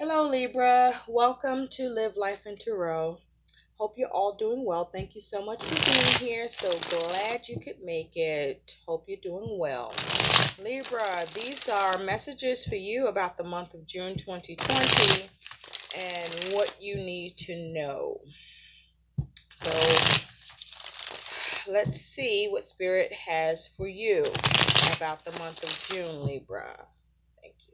Hello, Libra. Welcome to Live Life in Tarot. Hope you're all doing well. Thank you so much for being here. So glad you could make it. Hope you're doing well. Libra, these are messages for you about the month of June 2020 and what you need to know. So let's see what Spirit has for you about the month of June, Libra. Thank you.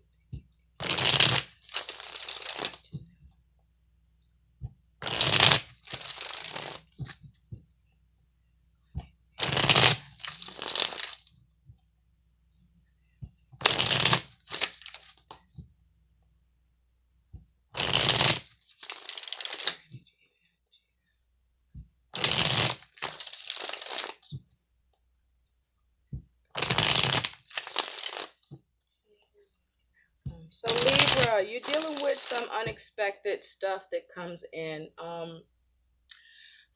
So Libra, you're dealing with some unexpected stuff that comes in.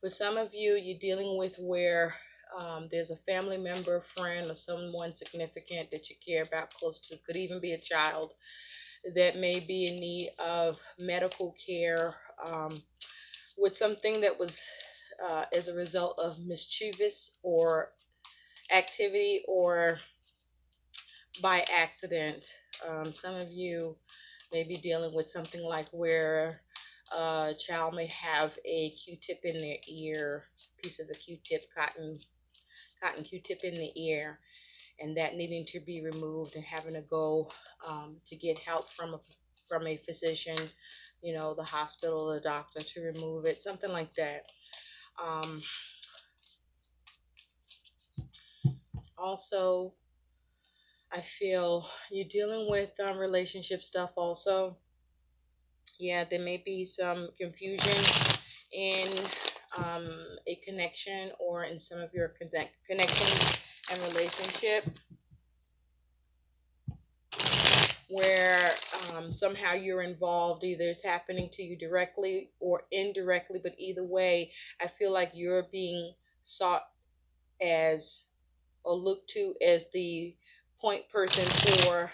For some of you, you're dealing with where there's a family member, friend, or someone significant that you care about close to. Could even be a child that may be in need of medical care with something that was as a result of mischievous or activity or by accident. Some of you may be dealing with something like where a child may have a Q-tip in their ear, piece of the Q-tip, cotton Q-tip in the ear, and that needing to be removed and having to go to get help from a physician, the hospital, the doctor to remove it, something like that. Also, I feel you're dealing with relationship stuff also. Yeah, there may be some confusion in um, a connection or in some of your connections and relationship where somehow you're involved. Either it's happening to you directly or indirectly, but either way, I feel like you're being sought as or looked to as the point person for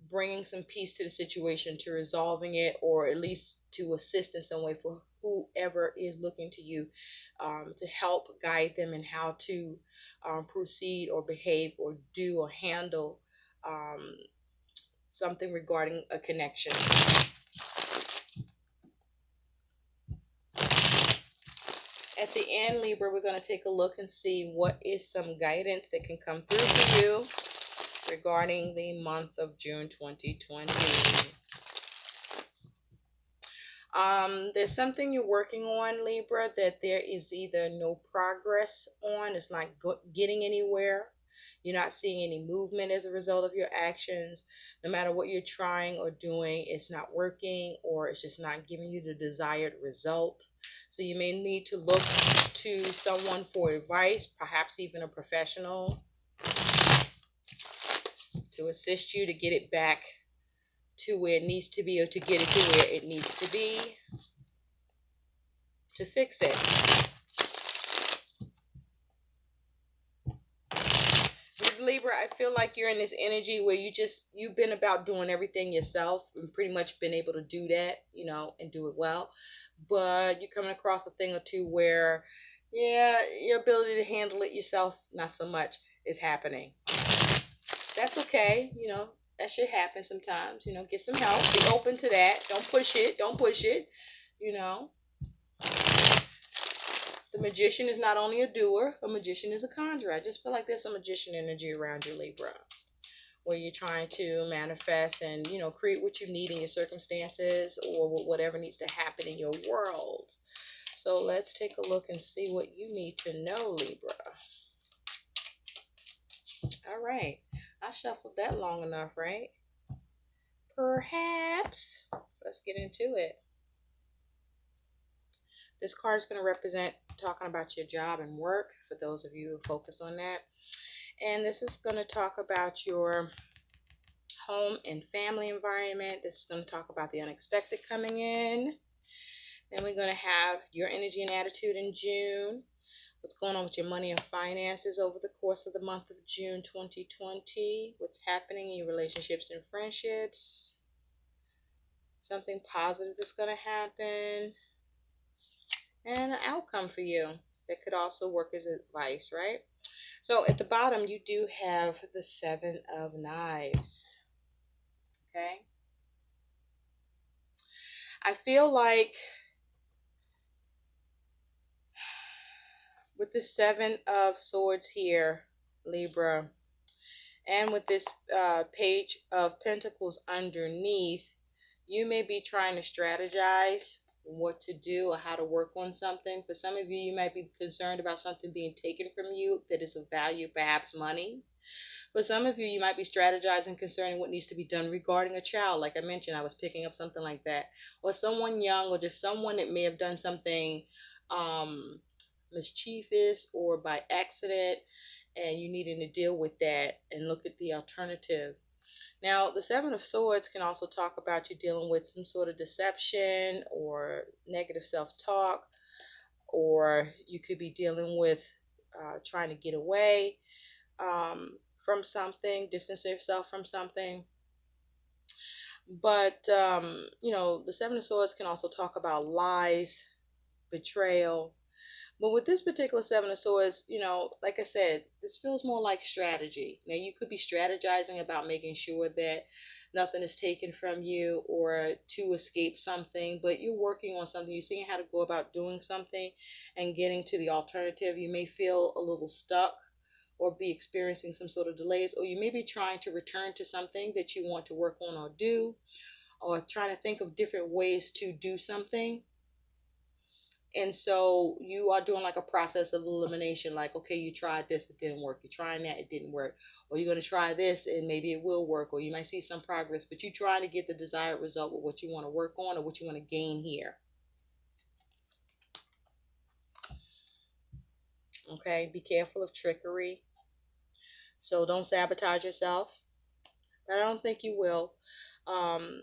bringing some peace to the situation, to resolving it, or at least to assist in some way for whoever is looking to you to help guide them in how to proceed or behave or do or handle um, something regarding a connection. At the end, Libra, we're going to take a look and see what is some guidance that can come through for you regarding the month of June 2020. There's something you're working on, Libra, that there is either no progress on, it's not getting anywhere. You're not seeing any movement as a result of your actions. No matter what you're trying or doing, it's not working or it's just not giving you the desired result. So you may need to look to someone for advice, perhaps even a professional, to assist you to get it back to where it needs to be or to get it to where it needs to be to fix it. With Libra, I feel like you're in this energy where you've been about doing everything yourself and pretty much been able to do that, and do it well. But you're coming across a thing or two where, yeah, your ability to handle it yourself, not so much, is happening. That's okay, that should happen sometimes, get some help, be open to that. Don't push it, you know. The magician is not only a doer, a magician is a conjurer. I just feel like there's some magician energy around you, Libra, where you're trying to manifest and, create what you need in your circumstances or whatever needs to happen in your world. So let's take a look and see what you need to know, Libra. All right. I shuffled that long enough, right? Perhaps. Let's get into it. This card is going to represent talking about your job and work for those of you who focus on that. And this is going to talk about your home and family environment. This is going to talk about the unexpected coming in. Then we're going to have your energy and attitude in June. What's going on with your money and finances over the course of the month of June 2020. What's happening in your relationships and friendships. something positive that's going to happen, and an outcome for you that could also work as advice, right? So at the bottom, you do have the Seven of Knives. Okay. I feel like with the Seven of Swords here, Libra, and with this Page of Pentacles underneath, you may be trying to strategize what to do or how to work on something. For some of you, you might be concerned about something being taken from you that is of value, perhaps money. For some of you, you might be strategizing concerning what needs to be done regarding a child. Like I mentioned, I was picking up something like that. Or someone young, or just someone that may have done something um, mischievous or by accident, and you needing to deal with that and look at the alternative. Now, the Seven of Swords can also talk about you dealing with some sort of deception or negative self-talk, or you could be dealing with trying to get away from something, distance yourself from something. But, the Seven of Swords can also talk about lies, betrayal. But with this particular Seven of Swords, like I said, this feels more like strategy. Now, you could be strategizing about making sure that nothing is taken from you or to escape something, but you're working on something. You're seeing how to go about doing something and getting to the alternative. You may feel a little stuck or be experiencing some sort of delays, or you may be trying to return to something that you want to work on or do, or trying to think of different ways to do something. And so you are doing like a process of elimination. Like, okay, you tried this, it didn't work. You're trying that, it didn't work. Or you're going to try this and maybe it will work. Or you might see some progress, but you're trying to get the desired result with what you want to work on or what you want to gain here. Okay, be careful of trickery. So don't sabotage yourself. But I don't think you will. Um,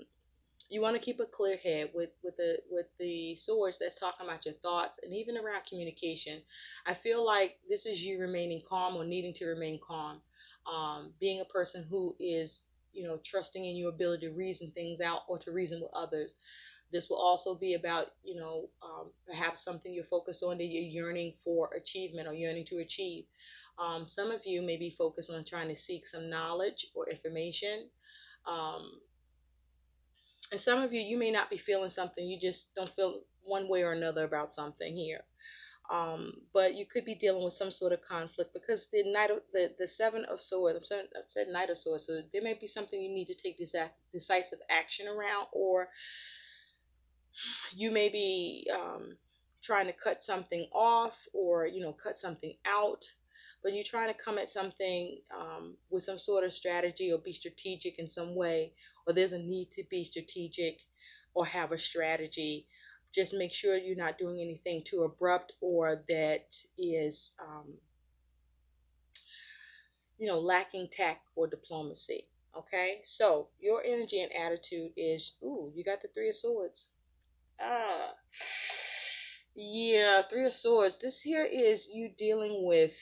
you want to keep a clear head with the swords that's talking about your thoughts and even around communication. I feel like this is you remaining calm or needing to remain calm, being a person who is trusting in your ability to reason things out or to reason with others. This will also be about perhaps something you're focused on that you're yearning for achievement or yearning to achieve. Some of you may be focused on trying to seek some knowledge or information. um, and some of you, you may not be feeling something. You just don't feel one way or another about something here. But you could be dealing with some sort of conflict because the Seven of Swords. I said Knight of Swords. So there may be something you need to take decisive action around, or you may be trying to cut something off, or cut something out. But you're trying to come at something with some sort of strategy or be strategic in some way, or there's a need to be strategic or have a strategy. Just make sure you're not doing anything too abrupt or that is lacking tact or diplomacy. Okay, so your energy and attitude is, ooh, you got the Three of Swords. Ah, yeah, Three of Swords. This here is you dealing with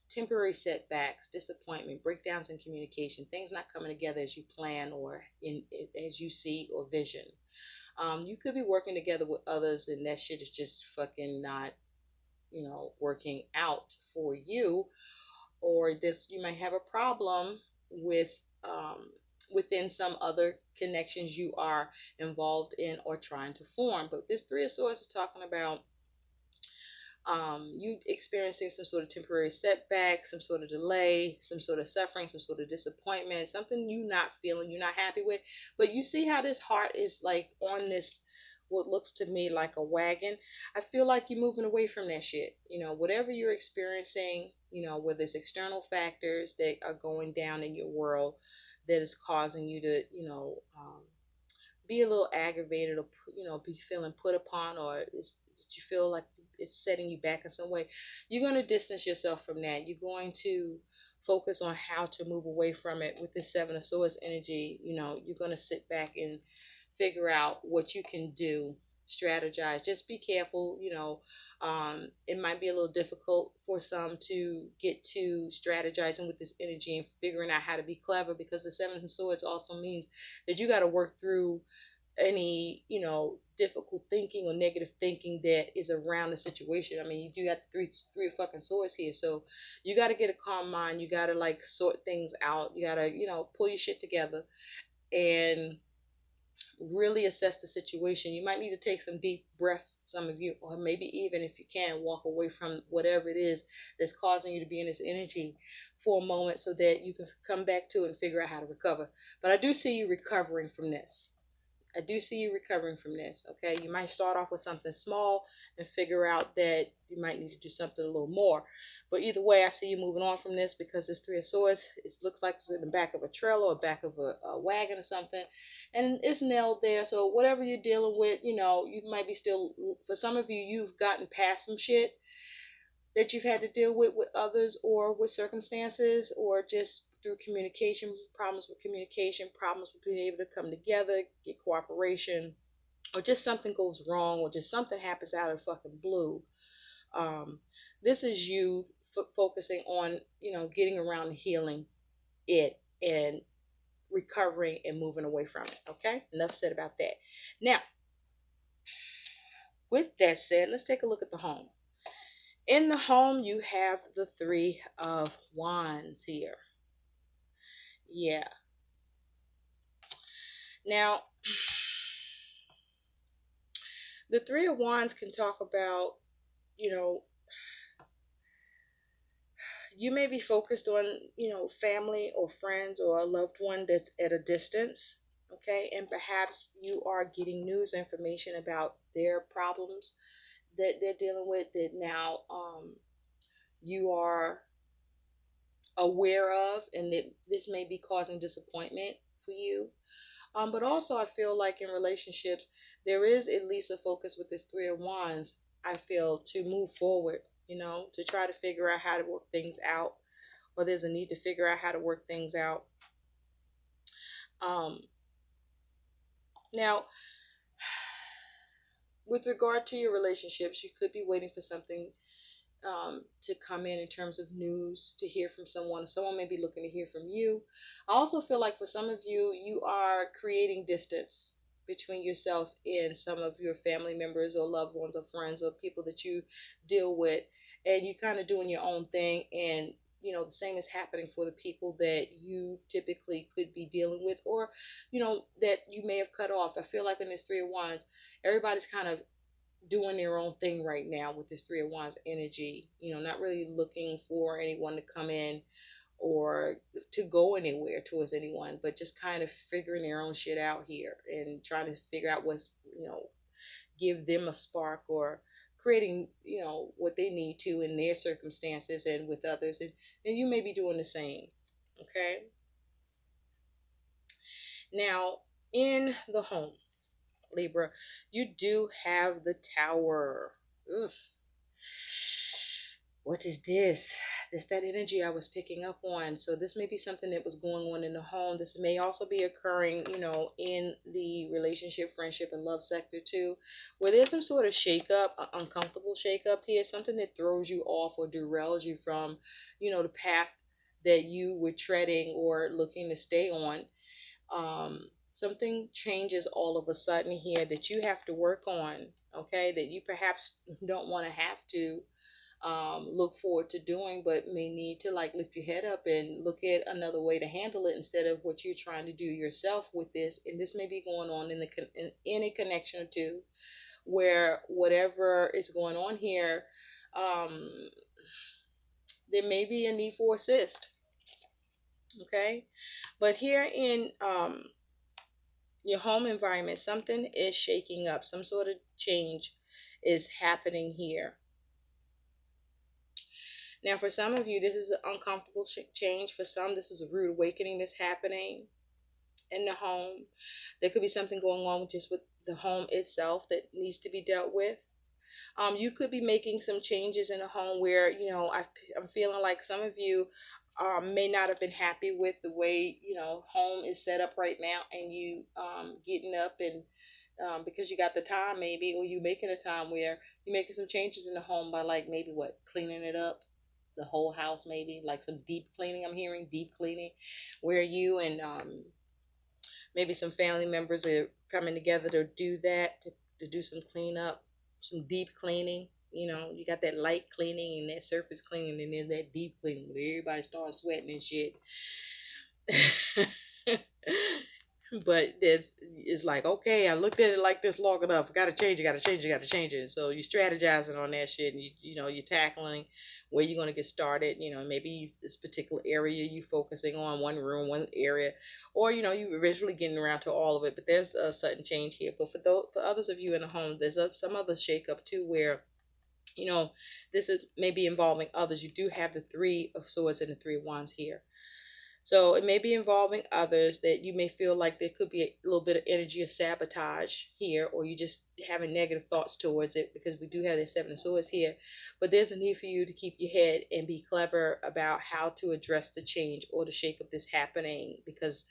temporary setbacks, disappointment, breakdowns in communication, things not coming together as you plan or as you see or vision. You could be working together with others, and that shit is just fucking not, working out for you. Or this, you might have a problem with within some other connections you are involved in or trying to form. But this Three of Swords is talking about you experiencing some sort of temporary setback, some sort of delay, some sort of suffering, some sort of disappointment, something you not feeling, you're not happy with. But you see how this heart is like on this, what looks to me like a wagon. I feel like you're moving away from that shit. Whatever you're experiencing, whether it's external factors that are going down in your world that is causing you to, be a little aggravated or be feeling put upon, or that you feel like it's setting you back in some way, you're going to distance yourself from that. You're going to focus on how to move away from it. With this Seven of Swords energy, you're going to sit back and figure out what you can do, strategize. Just be careful. It might be a little difficult for some to get to strategizing with this energy and figuring out how to be clever, because the Seven of Swords also means that you got to work through any, difficult thinking or negative thinking that is around the situation. I mean, you do got three fucking swords here, so you got to get a calm mind. You got to like sort things out. You got to, pull your shit together and really assess the situation. You might need to take some deep breaths, some of you, or maybe even if you can, walk away from whatever it is that's causing you to be in this energy for a moment so that you can come back to it and figure out how to recover. But I do see you recovering from this. I do see you recovering from this. Okay, you might start off with something small and figure out that you might need to do something a little more. But either way, I see you moving on from this because this Three of Swords, it looks like it's in the back of a trailer or back of a wagon or something, and it's nailed there. So whatever you're dealing with, you might be still. For some of you, you've gotten past some shit that you've had to deal with others or with circumstances or just through communication, problems with being able to come together, get cooperation, or just something goes wrong or just something happens out of fucking blue. um, this is you focusing on, getting around and healing it and recovering and moving away from it. Okay, enough said about that. Now, with that said, let's take a look at the home. In the home, you have the Three of Wands here. Yeah. Now, the Three of Wands can talk about, you know, you may be focused on, family or friends or a loved one that's at a distance. Okay. And perhaps you are getting news information about their problems that they're dealing with that now you are aware of, and that this may be causing disappointment for you. But also, I feel like in relationships, there is at least a focus with this Three of Wands, I feel, to move forward, to try to figure out how to work things out, or there's a need to figure out how to work things out. Um, Now, with regard to your relationships, you could be waiting for something to come in terms of news, to hear from someone. Someone may be looking to hear from you. I also feel like for some of you, you are creating distance between yourself and some of your family members or loved ones or friends or people that you deal with, and you kind of doing your own thing. And the same is happening for the people that you typically could be dealing with, or that you may have cut off. I feel like in this Three of Wands, everybody's kind of doing their own thing right now with this Three of Wands energy, not really looking for anyone to come in or to go anywhere towards anyone, but just kind of figuring their own shit out here and trying to figure out what's, give them a spark, or creating, what they need to in their circumstances and with others. And you may be doing the same. Okay. Now, in the home, Libra, you do have the Tower. Oof. What is this? That's that energy I was picking up on. So this may be something that was going on in the home. This may also be occurring, in the relationship, friendship, and love sector too, where there's some sort of shakeup, uncomfortable shakeup here, something that throws you off or derails you from, the path that you were treading or looking to stay on. Something changes all of a sudden here that you have to work on. Okay, that you perhaps don't want to have to look forward to doing, but may need to like lift your head up and look at another way to handle it instead of what you're trying to do yourself with this. And this may be going on in a connection or two, where whatever is going on here, um, there may be a need for assist. Okay, but here in your home environment, something is shaking up. Some sort of change is happening here. Now, for some of you, this is an uncomfortable change. For some, this is a rude awakening that's happening in the home. There could be something going on just with the home itself that needs to be dealt with. You could be making some changes in a home where, I'm feeling like some of you may not have been happy with the way, home is set up right now, and you getting up and because you got the time maybe, or you making a time where you're making some changes in the home by like maybe what, cleaning it up, the whole house, maybe like some deep cleaning. I'm hearing deep cleaning, where you and maybe some family members are coming together to do that, to do some cleanup, some deep cleaning. You know, you got that light cleaning and that surface cleaning, and there's that deep cleaning where everybody starts sweating and shit. But there's it's like, okay, I looked at it like this long enough. Gotta change it, gotta change it, gotta change it. So you strategizing on that shit, and you're tackling where you're gonna get started. Maybe this particular area you focusing on, one room, one area, or you eventually getting around to all of it. But there's a sudden change here. But for others of you in the home, there's some other shakeup too, where you know this is maybe involving others. You do have the Three of Swords and the Three of Wands here. So it may be involving others that you may feel like there could be a little bit of energy of sabotage here, or you just having negative thoughts towards it, because we do have the Seven of Swords here. But there's a need for you to keep your head and be clever about how to address the change or the shakeup that's happening, because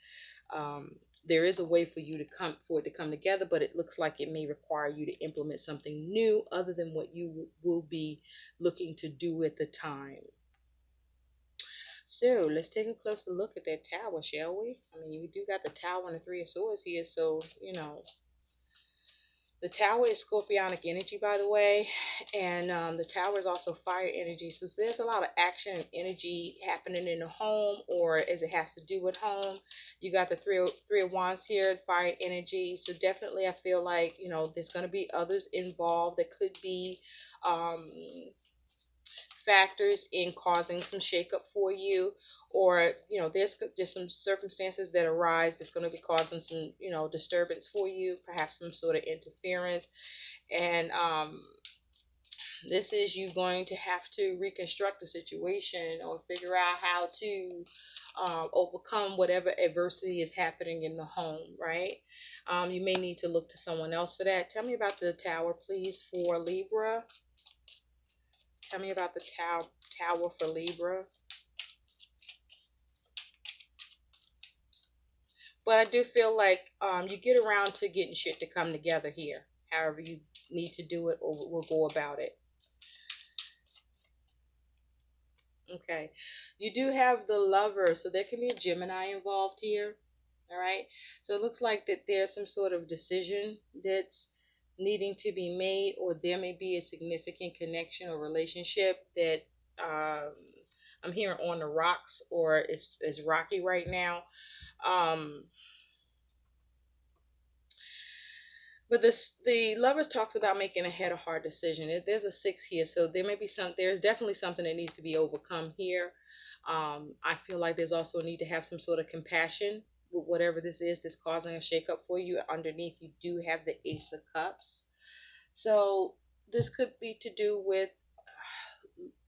um, there is a way for it to come together, but it looks like it may require you to implement something new other than what you will be looking to do at the time. So let's take a closer look at that tower, shall we? I mean, we do got the tower and the Three of Swords here, so the tower is scorpionic energy, by the way, and the tower is also fire energy. So there's a lot of action and energy happening in the home, or as it has to do with home. You got the three of Wands here, fire energy. So definitely, I feel like there's going to be others involved. That could be um, factors in causing some shakeup for you, or there's just some circumstances that arise that's going to be causing some disturbance for you, perhaps some sort of interference. And this is you going to have to reconstruct the situation or figure out how to overcome whatever adversity is happening in the home, right? You may need to look to someone else for that. Tell me about the tower, please, for Libra. Tell me about the tower for Libra. But I do feel like you get around to getting shit to come together here. However you need to do it, or will go about it. Okay. You do have the Lover, so there can be a Gemini involved here. All right. So it looks like that there's some sort of decision that's needing to be made, or there may be a significant connection or relationship that um, I'm hearing on the rocks, or is rocky right now. Um, But the Lovers talks about making a head or heart decision. There's a six here, so there's definitely something that needs to be overcome here. I feel like there's also a need to have some sort of compassion with whatever this is that's causing a shakeup for you. Underneath, you do have the Ace of Cups. So this could be to do with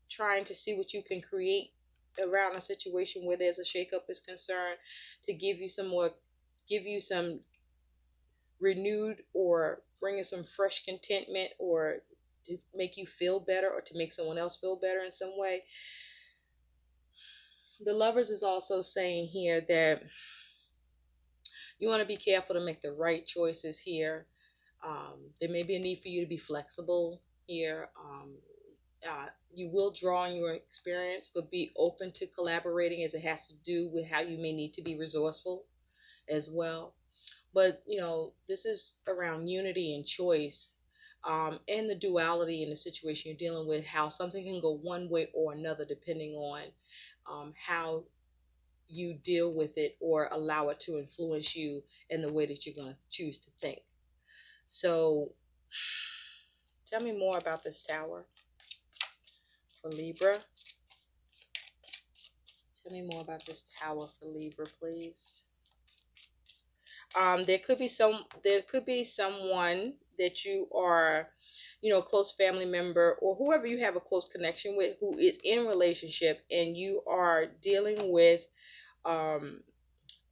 trying to see what you can create around a situation where there's a shakeup is concerned, to give you some renewed, or bringing some fresh contentment, or to make you feel better, or to make someone else feel better in some way. The Lovers is also saying here that you want to be careful to make the right choices here. There may be a need for you to be flexible here. You will draw on your experience, but be open to collaborating, as it has to do with how you may need to be resourceful as well. But this is around unity and choice, and the duality in the situation you're dealing with, how something can go one way or another depending on how you deal with it, or allow it to influence you in the way that you're going to choose to think. So tell me more about this tower for Libra. Tell me more about this tower for Libra, please. There could be someone that you are, a close family member, or whoever you have a close connection with, who is in relationship, and you are dealing with um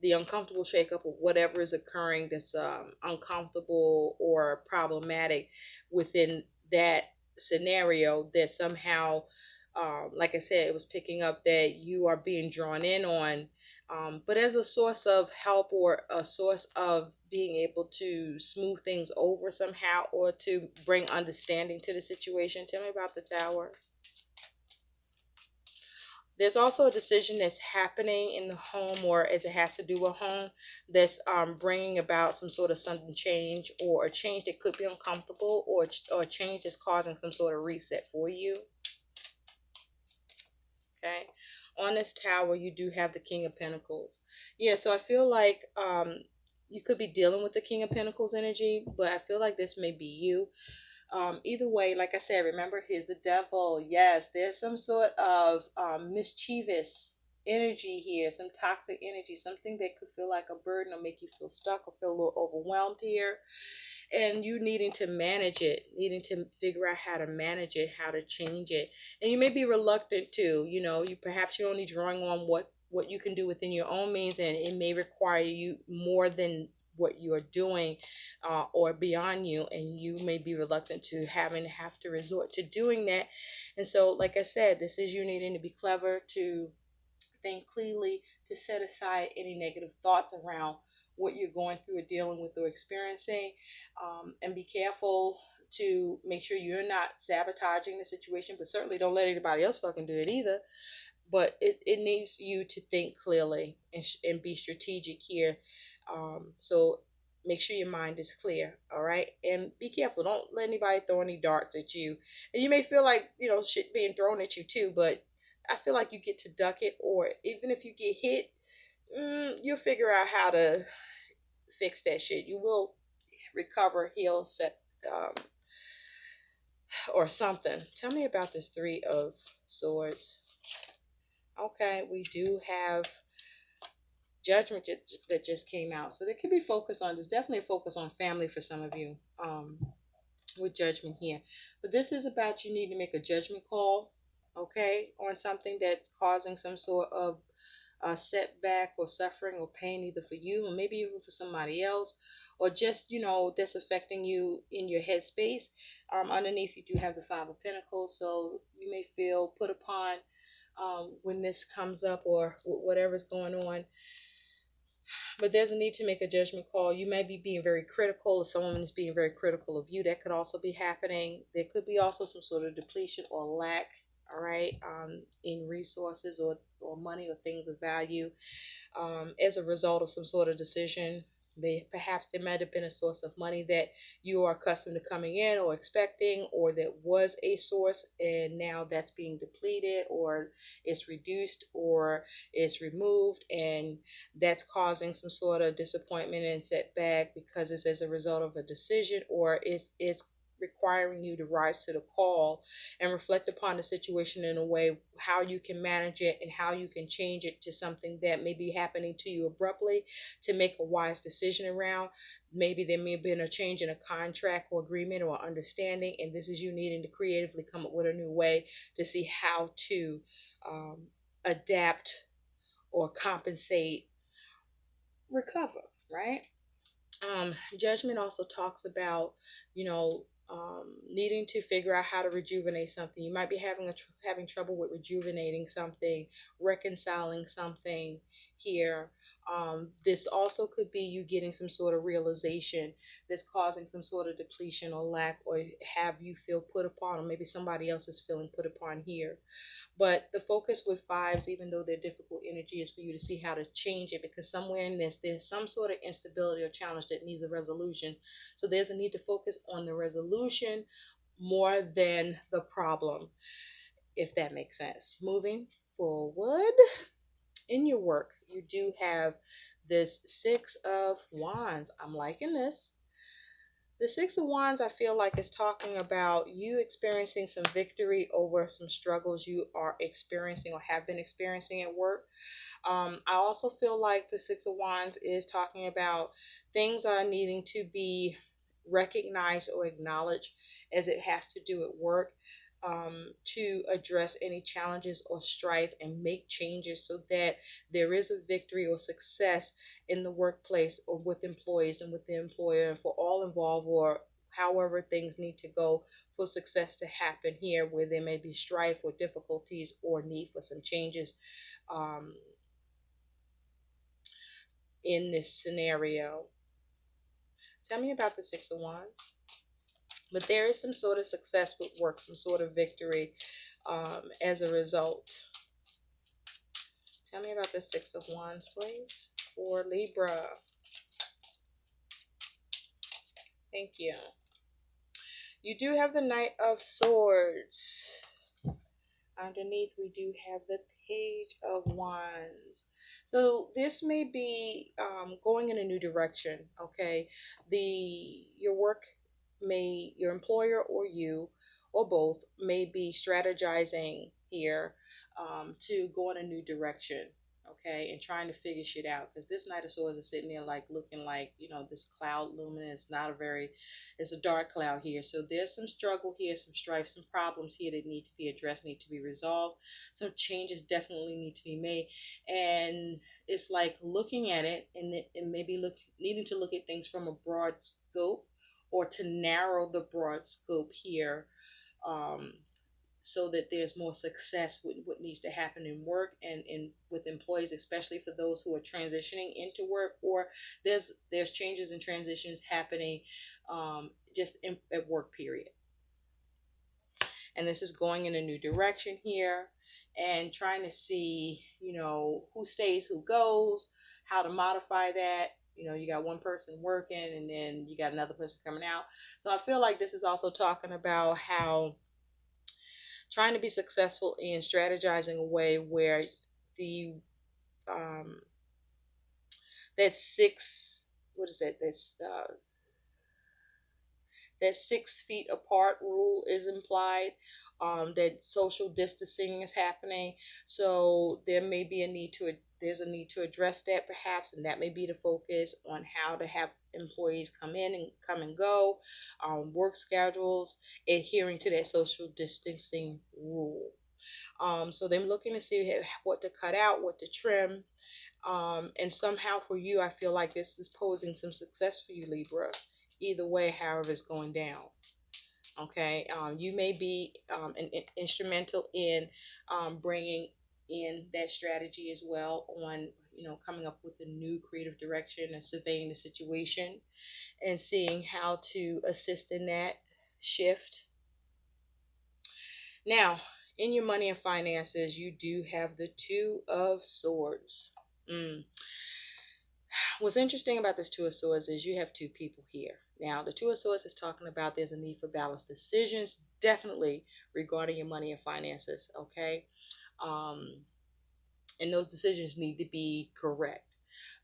the uncomfortable shakeup of whatever is occurring that's uncomfortable or problematic within that scenario, that somehow, like I said, it was picking up that you are being drawn in on, but as a source of help, or a source of being able to smooth things over somehow, or to bring understanding to the situation. Tell me about the tower. There's also a decision that's happening in the home, or as it has to do with home, that's bringing about some sort of sudden change, or a change that could be uncomfortable, or a change that's causing some sort of reset for you. Okay. On this tower, you do have the King of Pentacles. Yeah, so I feel like you could be dealing with the King of Pentacles energy, but I feel like this may be you. Either way, like I said, remember, here's the devil. Yes, there's some sort of mischievous energy here, some toxic energy, something that could feel like a burden or make you feel stuck or feel a little overwhelmed here, and you needing to manage it, needing to figure out how to manage it, how to change it. And you may be reluctant to, you're only drawing on what you can do within your own means, and it may require you more than what you're doing, or beyond you, and you may be reluctant to have to resort to doing that. And so, like I said, this is you needing to be clever, to think clearly, to set aside any negative thoughts around what you're going through or dealing with or experiencing, and be careful to make sure you're not sabotaging the situation, but certainly don't let anybody else fucking do it either. But it needs you to think clearly, and be strategic here. So make sure your mind is clear, all right? And be careful. Don't let anybody throw any darts at you. And you may feel like, shit being thrown at you too, but I feel like you get to duck it, or even if you get hit, you'll figure out how to fix that shit. You will recover, heal, set, or something. Tell me about this Three of Swords. Okay, we do have Judgment that just came out. So there could be focus on, there's definitely a focus on family for some of you, with Judgment here. But this is about you need to make a judgment call, okay, on something that's causing some sort of setback or suffering or pain, either for you or maybe even for somebody else, or just, that's affecting you in your headspace. Underneath, you do have the Five of Pentacles, so you may feel put upon when this comes up, or whatever's going on. But there's a need to make a judgment call. You may be being very critical, or someone is being very critical of you. That could also be happening. There could be also some sort of depletion or lack, all right, in resources, or money or things of value, as a result of some sort of decision. Perhaps there might have been a source of money that you are accustomed to coming in or expecting, or that was a source, and now that's being depleted, or it's reduced, or it's removed, and that's causing some sort of disappointment and setback because it's as a result of a decision, or it's requiring you to rise to the call and reflect upon the situation in a way how you can manage it and how you can change it to something that may be happening to you abruptly, to make a wise decision around. Maybe there may have been a change in a contract or agreement or understanding, and this is you needing to creatively come up with a new way to see how to um, adapt or compensate, recover, right? Judgment also talks about, needing to figure out how to rejuvenate something. You might be having trouble with rejuvenating something, reconciling something here. This also could be you getting some sort of realization that's causing some sort of depletion or lack, or have you feel put upon, or maybe somebody else is feeling put upon here. But the focus with fives, even though they're difficult energy, is for you to see how to change it, because somewhere in this, there's some sort of instability or challenge that needs a resolution. So there's a need to focus on the resolution more than the problem, if that makes sense. Moving forward in your work, you do have this Six of Wands. I'm liking this. The Six of Wands, I feel like, is talking about you experiencing some victory over some struggles you are experiencing or have been experiencing at work. I also feel like the Six of Wands is talking about things are needing to be recognized or acknowledged, as it has to do at work, to address any challenges or strife and make changes so that there is a victory or success in the workplace, or with employees and with the employer, and for all involved, or however things need to go for success to happen here, where there may be strife or difficulties or need for some changes. Um, in this scenario. Tell me about the Six of Wands. But there is some sort of success with work, some sort of victory, as a result. Tell me about the Six of Wands, please, for Libra. Thank you. You do have the Knight of Swords. Underneath, we do have the Page of Wands. So this may be going in a new direction. Okay, your work may, your employer or you or both may be strategizing here to go in a new direction. Okay, and trying to figure shit out, because this Knight of Swords is sitting there like looking like, this cloud looming. It's not a very, it's a dark cloud here. So there's some struggle here, some strife, some problems here that need to be addressed, need to be resolved. Some changes definitely need to be made. And it's like looking at it and maybe needing to look at things from a broad scope, or to narrow the broad scope here, um, so that there's more success with what needs to happen in work and with employees, especially for those who are transitioning into work, or there's changes and transitions happening just at work, period. And this is going in a new direction here, and trying to see, who stays, who goes, how to modify that. You got one person working and then you got another person coming out. So I feel like this is also talking about how trying to be successful in strategizing a way where the um that six what is that that's that 6 feet apart rule is implied, that social distancing is happening. So there's a need to address that, perhaps, and that may be the focus on how to have employees come in and come and go, work schedules, adhering to that social distancing rule. So they're looking to see what to cut out, what to trim. And somehow for you, I feel like this is posing some success for you, Libra. Either way, however, it's going down. Okay. You may be instrumental in bringing in that strategy as well on, coming up with a new creative direction and surveying the situation and seeing how to assist in that shift. Now, in your money and finances, you do have the Two of Swords. What's interesting about this Two of Swords is you have two people here. Now, the Two of Swords is talking about there's a need for balanced decisions, definitely regarding your money and finances, okay? Um, and those decisions need to be correct.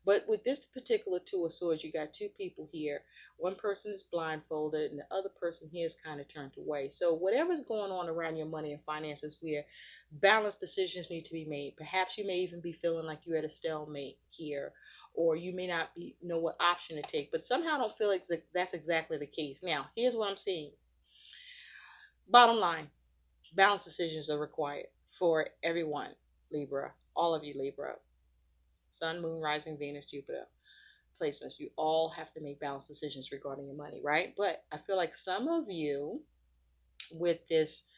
But with this particular Two of Swords, you got two people here. One person is blindfolded, and the other person here is kind of turned away. So whatever's going on around your money and finances, where balanced decisions need to be made. Perhaps you may even be feeling like you're at a stalemate here, or you may not know what option to take. But somehow I don't feel like that's exactly the case. Now, here's what I'm seeing. Bottom line, balanced decisions are required for everyone, Libra. All of you, Libra. Sun, Moon, Rising, Venus, Jupiter placements. You all have to make balanced decisions regarding your money, right? But I feel like some of you, with this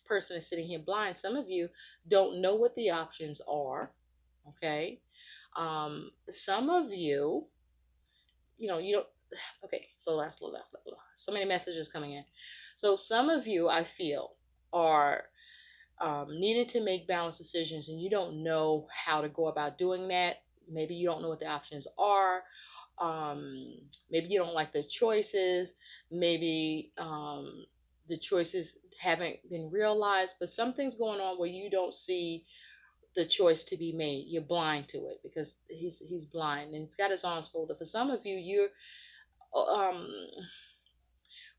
person is sitting here blind, some of you don't know what the options are. Okay. Some of you, you don't. Okay, slow down, slow down, slow down. So many messages coming in. So some of you, I feel, are needing to make balanced decisions, and you don't know how to go about doing that. Maybe you don't know what the options are. Maybe you don't like the choices. Maybe the choices haven't been realized, but something's going on where you don't see the choice to be made. You're blind to it because he's blind and he's got his arms folded. For some of you, you're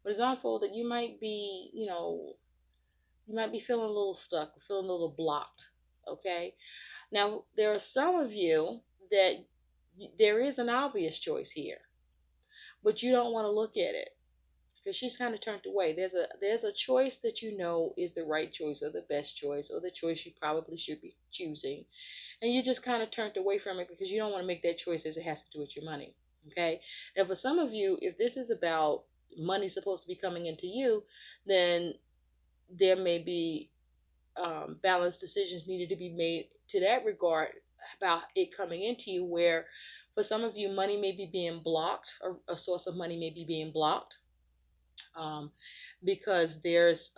with his arms folded, you might be, you might be feeling a little stuck, feeling a little blocked. Okay. Now, there are some of you that there is an obvious choice here, but you don't want to look at it because she's kind of turned away. There's a choice that you know is the right choice or the best choice or the choice you probably should be choosing, and you just kind of turned away from it because you don't want to make that choice as it has to do with your money. Okay. Now, for some of you, if this is about money supposed to be coming into you, then there may be balanced decisions needed to be made to that regard about it coming into you, where for some of you money may be being blocked, or a source of money may be being blocked. um, because there's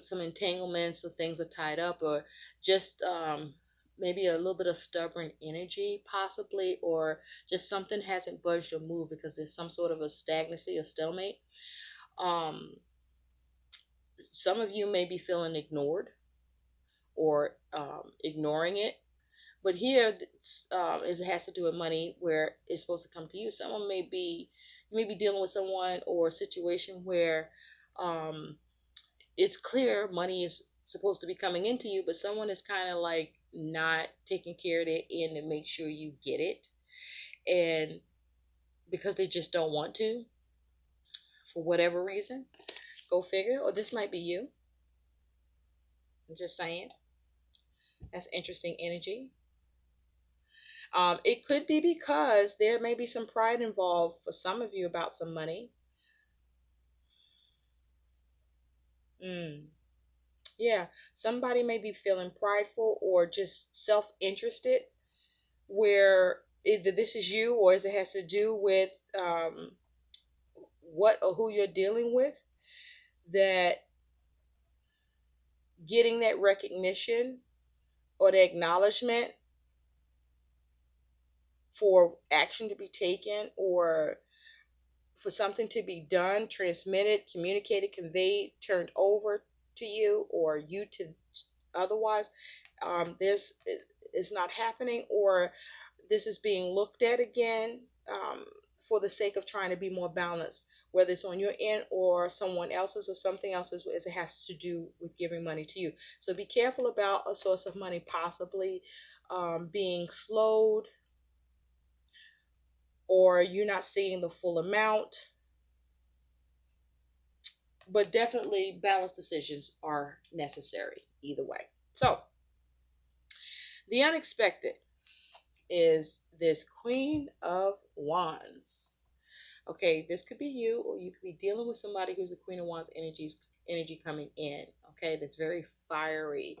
some entanglements or things are tied up, or just maybe a little bit of stubborn energy possibly, or just something hasn't budged or moved because there's some sort of a stagnancy or stalemate. um, some of you may be feeling ignored or ignoring it. But here, is it has to do with money where it's supposed to come to you. Someone may be, you may be dealing with someone or a situation where um, it's clear money is supposed to be coming into you, but someone is kind of like not taking care of their end to make sure you get it, and because they just don't want to for whatever reason. Go figure. Or this might be you. I'm just saying. That's interesting energy. It could be because there may be some pride involved for some of you about some money. Mm. Yeah, somebody may be feeling prideful or just self-interested, where either this is you or it has to do with what or who you're dealing with, that getting that recognition or the acknowledgement for action to be taken, or for something to be done, transmitted, communicated, conveyed, turned over to you, or you to otherwise, this is not happening, or this is being looked at again, for the sake of trying to be more balanced, whether it's on your end or someone else's or something else's, as it has to do with giving money to you. So be careful about a source of money possibly being slowed, or you're not seeing the full amount. But definitely balanced decisions are necessary either way. So the unexpected is this Queen of Wands. Okay, this could be you, or you could be dealing with somebody who's the Queen of Wands energy coming in. Okay, that's very fiery.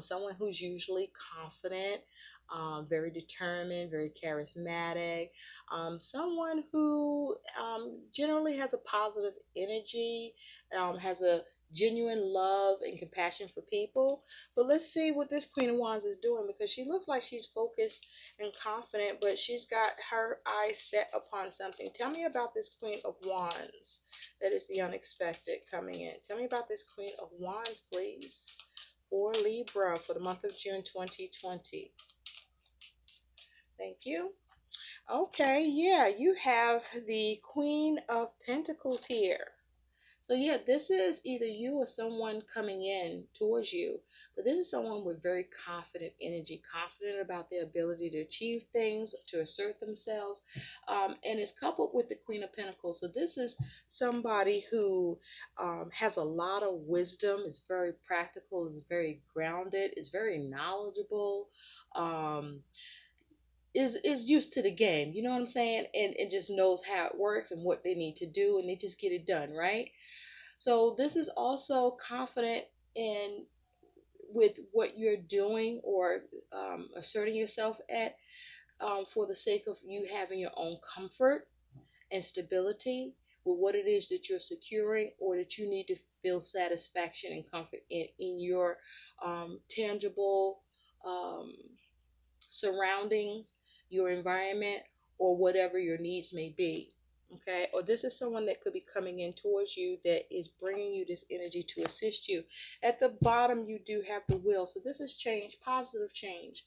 Someone who's usually confident, very determined, very charismatic. Someone who generally has a positive energy, has a genuine love and compassion for people. But let's see what this Queen of Wands is doing, because she looks like she's focused and confident, but she's got her eyes set upon something. Tell me about this Queen of Wands that is the unexpected coming in. Tell me about this Queen of Wands, please, for Libra for the month of June 2020. Thank you. Okay, yeah, you have the Queen of Pentacles here. So yeah, this is either you or someone coming in towards you, but this is someone with very confident energy, confident about their ability to achieve things, to assert themselves, and it's coupled with the Queen of Pentacles. So this is somebody who has a lot of wisdom, is very practical, is very grounded, is very knowledgeable. Um, is used to the game, you know what I'm saying, and just knows how it works and what they need to do, and they just get it done, right? So this is also confident in with what you're doing, or asserting yourself at, for the sake of you having your own comfort and stability with what it is that you're securing, or that you need to feel satisfaction and comfort in your tangible um, surroundings, your environment, or whatever your needs may be. Okay, or this is someone that could be coming in towards you that is bringing you this energy to assist you. At the bottom, you do have the will. So this is change, positive change.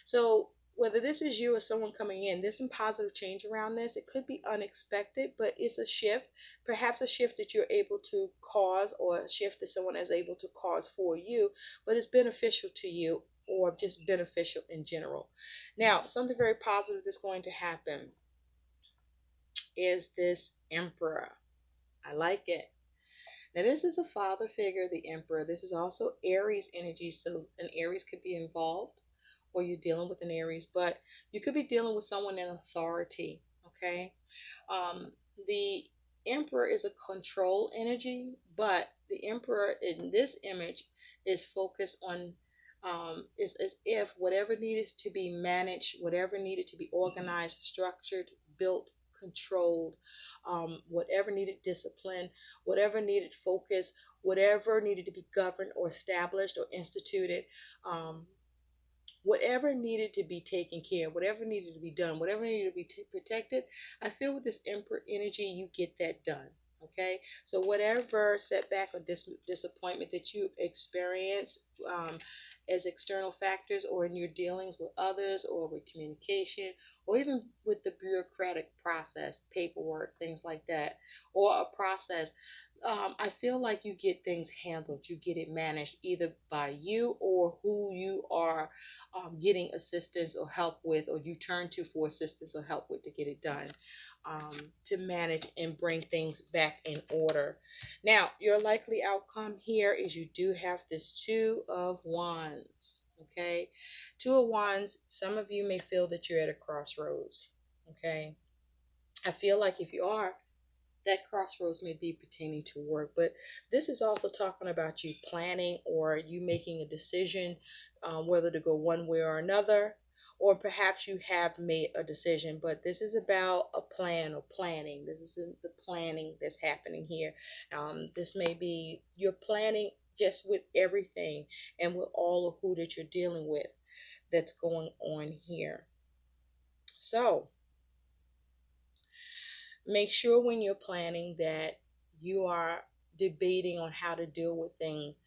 So whether this is you or someone coming in, there's some positive change around this. It could be unexpected, but it's a shift, perhaps a shift that you're able to cause, or a shift that someone is able to cause for you, but it's beneficial to you, or just beneficial in general. Now, something very positive that's going to happen is this Emperor. I like it. Now, this is a father figure, the Emperor. This is also Aries energy, so an Aries could be involved, or you're dealing with an Aries, but you could be dealing with someone in authority, okay? Um, the Emperor is a control energy, but the Emperor in this image is focused on, is as if whatever needed to be managed, whatever needed to be organized, structured, built, controlled, whatever needed discipline, whatever needed focus, whatever needed to be governed or established or instituted, um, whatever needed to be taken care of, whatever needed to be done, whatever needed to be protected, I feel with this Emperor energy, you get that done. Okay, so whatever setback or disappointment that you experience, as external factors or in your dealings with others or with communication or even with the bureaucratic process, paperwork, things like that, or a process, I feel like you get things handled, you get it managed either by you or who you are getting assistance or help with, or you turn to for assistance or help with to get it done, to manage and bring things back in order. Now, your likely outcome here is you do have this Two of Wands. Okay, Two of Wands, some of you may feel that you're at a crossroads. Okay, I feel like if you are, that crossroads may be pertaining to work, but this is also talking about you planning or you making a decision, whether to go one way or another, or perhaps you have made a decision, but this is about a plan or planning. This is the planning that's happening here. This may be you're planning just with everything and with all of who that you're dealing with that's going on here. So make sure when you're planning that you are debating on how to deal with things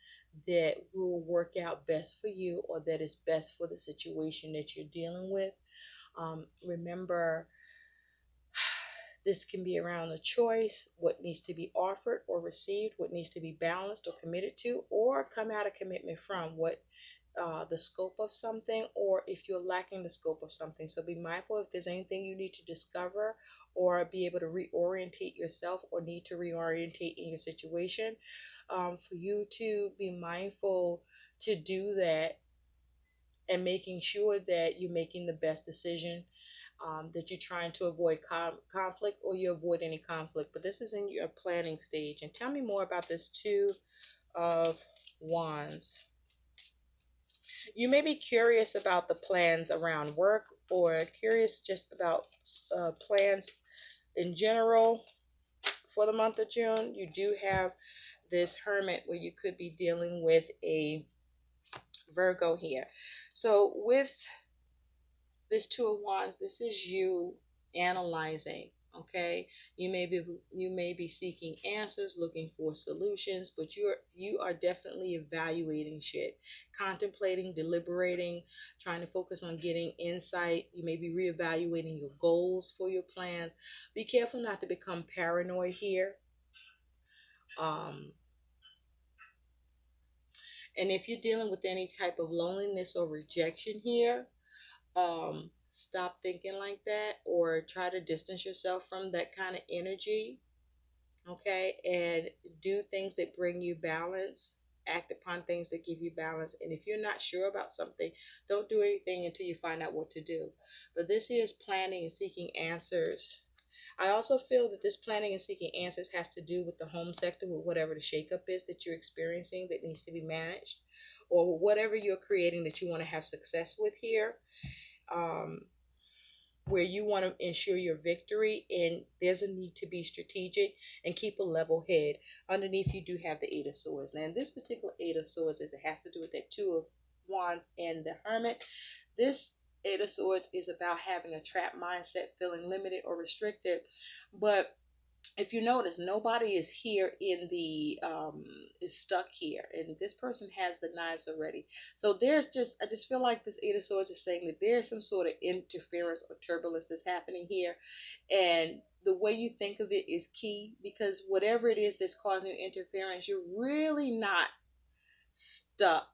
that will work out best for you or that is best for the situation that you're dealing with. Remember, this can be around a choice, what needs to be offered or received, what needs to be balanced or committed to, or come out of commitment from what, the scope of something, or if you're lacking the scope of something. So be mindful if there's anything you need to discover or be able to reorientate yourself or need to reorientate in your situation, for you to be mindful to do that and making sure that you're making the best decision, that you're trying to avoid conflict or you avoid any conflict. But this is in your planning stage. And tell me more about this Two of Wands. You may be curious about the plans around work or curious just about plans in general for the month of June. You do have this Hermit where you could be dealing with a Virgo here. So with this Two of Wands, this is you analyzing. Okay, you may be seeking answers, looking for solutions, but you are definitely evaluating shit, contemplating, deliberating, trying to focus on getting insight. You may be reevaluating your goals for your plans. Be careful not to become paranoid here. Um, and if you're dealing with any type of loneliness or rejection here, stop thinking like that or try to distance yourself from that kind of energy. Okay, and do things that bring you balance, act upon things that give you balance. And if you're not sure about something, don't do anything until you find out what to do. But this is planning and seeking answers. I also feel that this planning and seeking answers has to do with the home sector, with whatever the shakeup is that you're experiencing that needs to be managed, or whatever you're creating that you want to have success with here, um, where you want to ensure your victory. And there's a need to be strategic and keep a level head. Underneath, you do have the Eight of Swords. Now, in this particular Eight of Swords, it has to do with that Two of Wands and the Hermit. This Eight of Swords is about having a trapped mindset, feeling limited or restricted. But if you notice, nobody is here in the is stuck here, and this person has the knives already. So I just feel like this Eight of Swords is saying that there's some sort of interference or turbulence that's happening here, and the way you think of it is key, because whatever it is that's causing interference, you're really not stuck.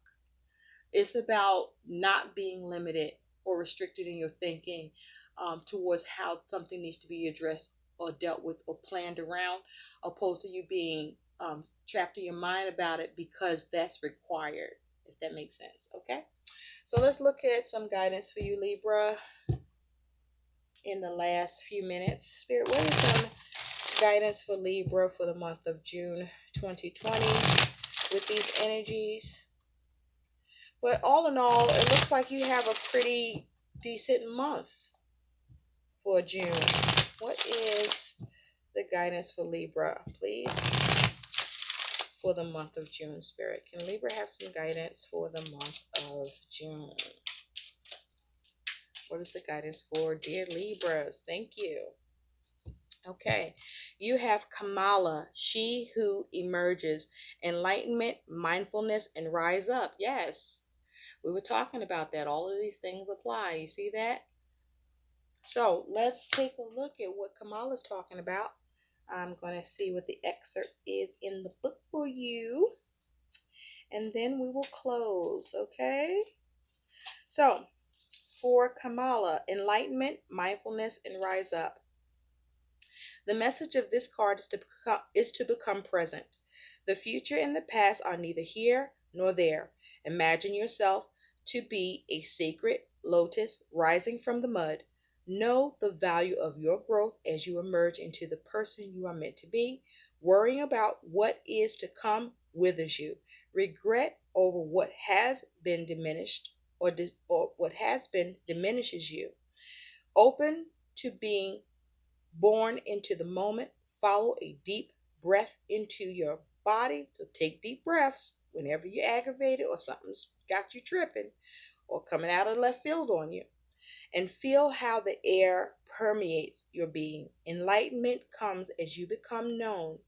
It's about not being limited or restricted in your thinking, towards how something needs to be addressed or dealt with or planned around, opposed to you being, trapped in your mind about it because that's required, if that makes sense. Okay, so let's look at some guidance for you, Libra, in the last few minutes. Spirit, what is some guidance for Libra for the month of June 2020 with these energies? But all in all, it looks like you have a pretty decent month for June. What is the guidance for Libra, please, for the month of June, Spirit? Can Libra have some guidance for the month of June? What is the guidance for dear Libras? Thank you. Okay, you have Kamala, she who emerges, enlightenment, mindfulness, and rise up. Yes, we were talking about that. All of these things apply. You see that? So let's take a look at what Kamala's talking about. I'm going to see what the excerpt is in the book for you, and then we will close, okay? So, for Kamala, enlightenment, mindfulness, and rise up. The message of this card is to become present. The future and the past are neither here nor there. Imagine yourself to be a sacred lotus rising from the mud. Know the value of your growth as you emerge into the person you are meant to be. Worrying about what is to come withers you. Regret over what has been diminished or what has been diminishes you. Open to being born into the moment. Follow a deep breath into your body. So take deep breaths whenever you're aggravated or something's got you tripping or coming out of left field on you. And feel how the air permeates your being. Enlightenment comes as you become known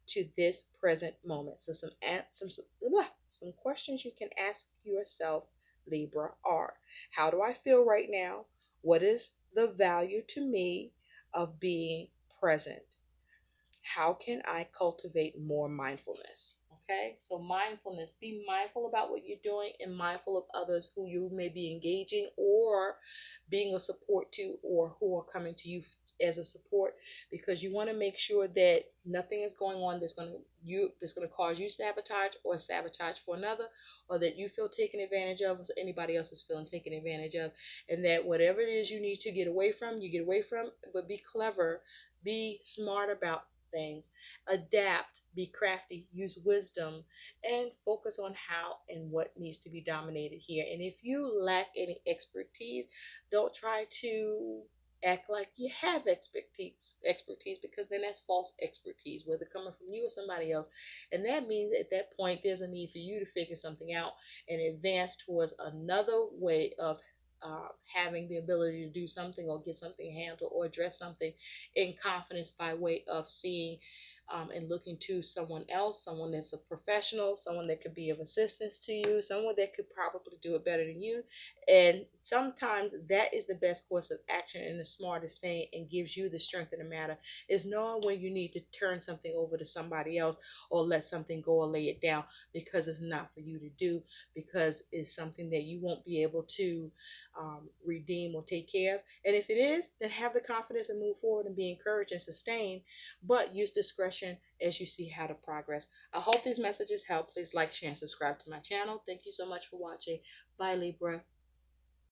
to this present moment. So some questions you can ask yourself, Libra, are: how do I feel right now? What is the value to me of being present? How can I cultivate more mindfulness? Okay, so mindfulness, be mindful about what you're doing and mindful of others who you may be engaging or being a support to, or who are coming to you as a support, because you want to make sure that nothing is going on that's going to cause you sabotage or sabotage for another, or that you feel taken advantage of or anybody else is feeling taken advantage of, and that whatever it is you need to get away from, you get away from. But be clever, be smart about things, adapt, be crafty, use wisdom, and focus on how and what needs to be dominated here. And if you lack any expertise, don't try to act like you have expertise, because then that's false expertise, whether coming from you or somebody else. And that means at that point there's a need for you to figure something out and advance towards another way of having the ability to do something or get something handled or address something in confidence, by way of seeing and looking to someone else, someone that's a professional, someone that could be of assistance to you, someone that could probably do it better than you. And sometimes that is the best course of action and the smartest thing, and gives you the strength of the matter, is knowing when you need to turn something over to somebody else or let something go or lay it down because it's not for you to do, because it's something that you won't be able to redeem or take care of. And if it is, then have the confidence and move forward and be encouraged and sustained, but use discretion as you see how to progress. I hope these messages help. Please like, share, and subscribe to my channel. Thank you so much for watching. Bye, Libra.